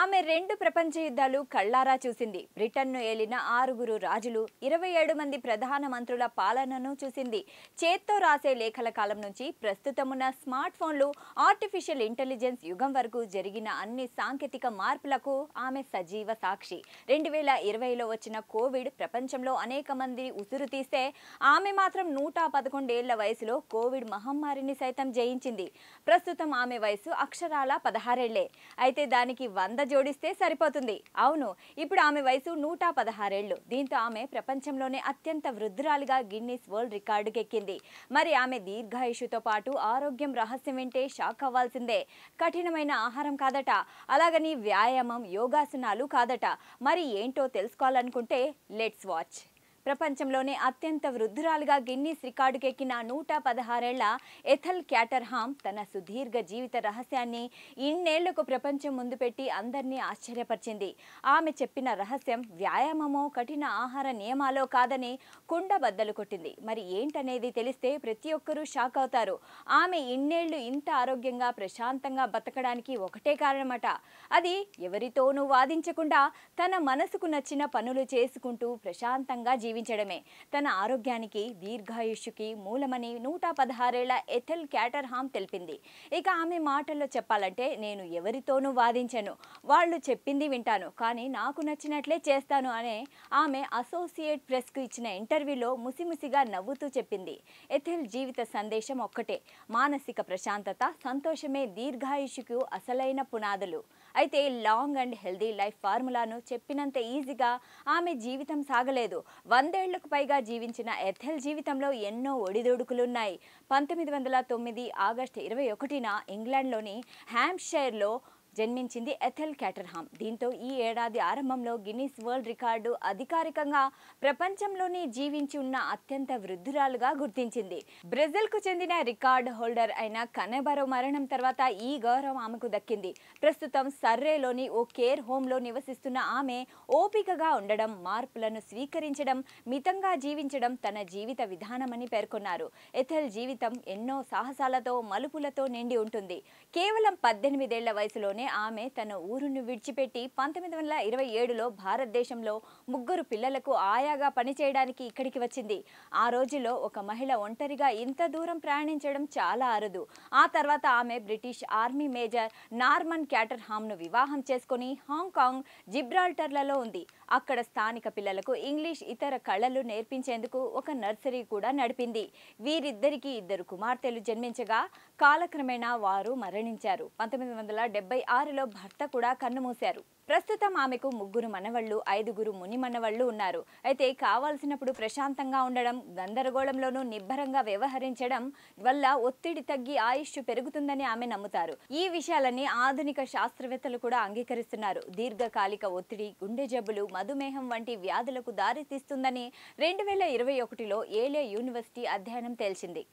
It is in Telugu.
ఆమె 2 ప్రపంచ యుద్ధాలు కళ్ళారా చూసింది. బ్రిటన్ను ఏలిన 6 రాజులు, 27 మంది ప్రధాన మంత్రుల పాలనను చూసింది. చేత్తో రాసే లేఖల కాలం నుంచి ప్రస్తుతమున్న స్మార్ట్ ఫోన్లు, ఆర్టిఫిషియల్ ఇంటెలిజెన్స్ యుగం వరకు జరిగిన అన్ని సాంకేతిక మార్పులకు ఆమె సజీవ సాక్షి. 2020లో వచ్చిన కోవిడ్ ప్రపంచంలో అనేక మంది ఉసురు తీస్తే ఆమె మాత్రం 111 ఏళ్ల వయసులో కోవిడ్ మహమ్మారిని సైతం జయించింది. ప్రస్తుతం ఆమె వయసు అక్షరాల 16 ఏళ్లే. అయితే దానికి 100 జోడిస్తే సరిపోతుంది. అవును, ఇప్పుడు ఆమె వయసు 116 ఏళ్లు. దీంతో ఆమె ప్రపంచంలోనే అత్యంత వృద్ధురాలిగా గిన్నిస్ వరల్డ్ రికార్డుకెక్కింది. మరి ఆమె దీర్ఘాయుషుతో పాటు ఆరోగ్యం రహస్యం వింటే షాక్ అవ్వాల్సిందే. కఠినమైన ఆహారం కాదట, అలాగని వ్యాయామం, యోగాసనాలు కాదట. మరి ఏంటో తెలుసుకోవాలనుకుంటే లెట్స్ వాచ్. ప్రపంచంలోనే అత్యంత వృద్ధురాలుగా గిన్నిస్ రికార్డుకెక్కిన 116 ఏళ్ల ఎథెల్ క్యాటర్హామ్ తన సుదీర్ఘ జీవిత రహస్యాన్ని ఇన్నేళ్లకు ప్రపంచం ముందు పెట్టి అందరినీ ఆశ్చర్యపరిచింది. ఆమె చెప్పిన రహస్యం వ్యాయామమో, కఠిన ఆహార నియమాలో కాదని కుండ బద్దలు కొట్టింది. మరి ఏంటనేది తెలిస్తే ప్రతి ఒక్కరూ షాక్ అవుతారు. ఆమె ఇన్నేళ్లు ఇంత ఆరోగ్యంగా, ప్రశాంతంగా బతకడానికి ఒకటే కారణమట. అది ఎవరితోనూ వాదించకుండా తన మనసుకు నచ్చిన పనులు చేసుకుంటూ ప్రశాంతంగా జీవించడమే. తన ఆరోగ్యానికి, దీర్ఘాయుష్యుకి మూలమని 116 ఏళ్ల ఎథెల్ క్యాటర్హామ్ తెలిపింది. ఇక ఆమె మాటల్లో చెప్పాలంటే, నేను ఎవరితోనూ వాదించను, వాళ్ళు చెప్పింది వింటాను, కానీ నాకు నచ్చినట్లే చేస్తాను అనే ఆమె అసోసియేట్ ప్రెస్కు ఇచ్చిన ఇంటర్వ్యూలో ముసిముసిగా నవ్వుతూ చెప్పింది. ఎథెల్ జీవిత సందేశం ఒక్కటే: మానసిక ప్రశాంతత, సంతోషమే దీర్ఘాయుష్యుకు అసలైన పునాదులు. అయితే లాంగ్ అండ్ హెల్దీ లైఫ్ ఫార్ములాను చెప్పినంత ఈజీగా ఆమె జీవితం సాగలేదు. 100 ఏళ్లకు పైగా జీవించిన ఎథెల్ జీవితంలో ఎన్నో ఒడిదొడుకులున్నాయి. 1909 ఆగస్టు 21న ఇంగ్లాండ్లోని హ్యాంప్షైర్లో జన్మించింది ఎథెల్ క్యాటర్హామ్. దీంతో ఈ ఏడాది ఆరంభంలో గిన్నిస్ వరల్డ్ రికార్డు అధికారికంగా ప్రపంచంలోనే జీవించి ఉన్న అత్యంత వృద్ధురాలుగా గుర్తించింది. బ్రెజిల్కు చెందిన రికార్డ్ హోల్డర్ అయిన కనెబరో మరణం తర్వాత ఈ గౌరవం ఆమెకు దక్కింది. ప్రస్తుతం సర్రేలోని ఓ కేర్ హోంలో నివసిస్తున్న ఆమె ఓపికగా ఉండడం, మార్పులను స్వీకరించడం, మితంగా జీవించడం తన జీవిత విధానమని పేర్కొన్నారు. ఎథెల్ జీవితం ఎన్నో సాహసాలతో, మలుపులతో నిండి ఉంటుంది. కేవలం 18 ఏళ్ల వయసులోనే ఆమె తన ఊరును విడిచిపెట్టి 1927లో భారతదేశంలో 3 పిల్లలకు ఆయాగా పనిచేయడానికి ఇక్కడికి వచ్చింది. ఆ రోజుల్లో ఒక మహిళ ఒంటరిగా ఇంత దూరం ప్రయాణించడం చాలా అరుదు. ఆ తర్వాత ఆమె బ్రిటిష్ ఆర్మీ మేజర్ నార్మన్ క్యాటర్హామ్ను వివాహం చేసుకుని హాంకాంగ్, జిబ్రాల్టర్లలో ఉంది. అక్కడ స్థానిక పిల్లలకు ఇంగ్లీష్, ఇతర కళలు నేర్పించేందుకు ఒక నర్సరీ కూడా నడిపింది. వీరిద్దరికీ 2 కుమార్తెలు జన్మించగా కాలక్రమేణా వారు మరణించారు. 1976లో భర్త కూడా కన్నుమూశారు. ప్రస్తుతం ఆమెకు 3 మనవళ్లు, 5 ముని మనవళ్లు ఉన్నారు. అయితే కావాల్సినప్పుడు ప్రశాంతంగా ఉండడం, గందరగోళంలోనూ నిబ్బరంగా వ్యవహరించడం వల్ల ఒత్తిడి తగ్గి ఆయుష్ పెరుగుతుందని ఆమె నమ్ముతారు. ఈ విషయాలన్నీ ఆధునిక శాస్త్రవేత్తలు కూడా అంగీకరిస్తున్నారు. దీర్ఘకాలిక ఒత్తిడి, గుండె జబ్బులు, మధుమేహం వంటి వ్యాధులకు దారితీస్తుందని 2021లో ఏలే యూనివర్సిటీ అధ్యయనం తేల్చింది.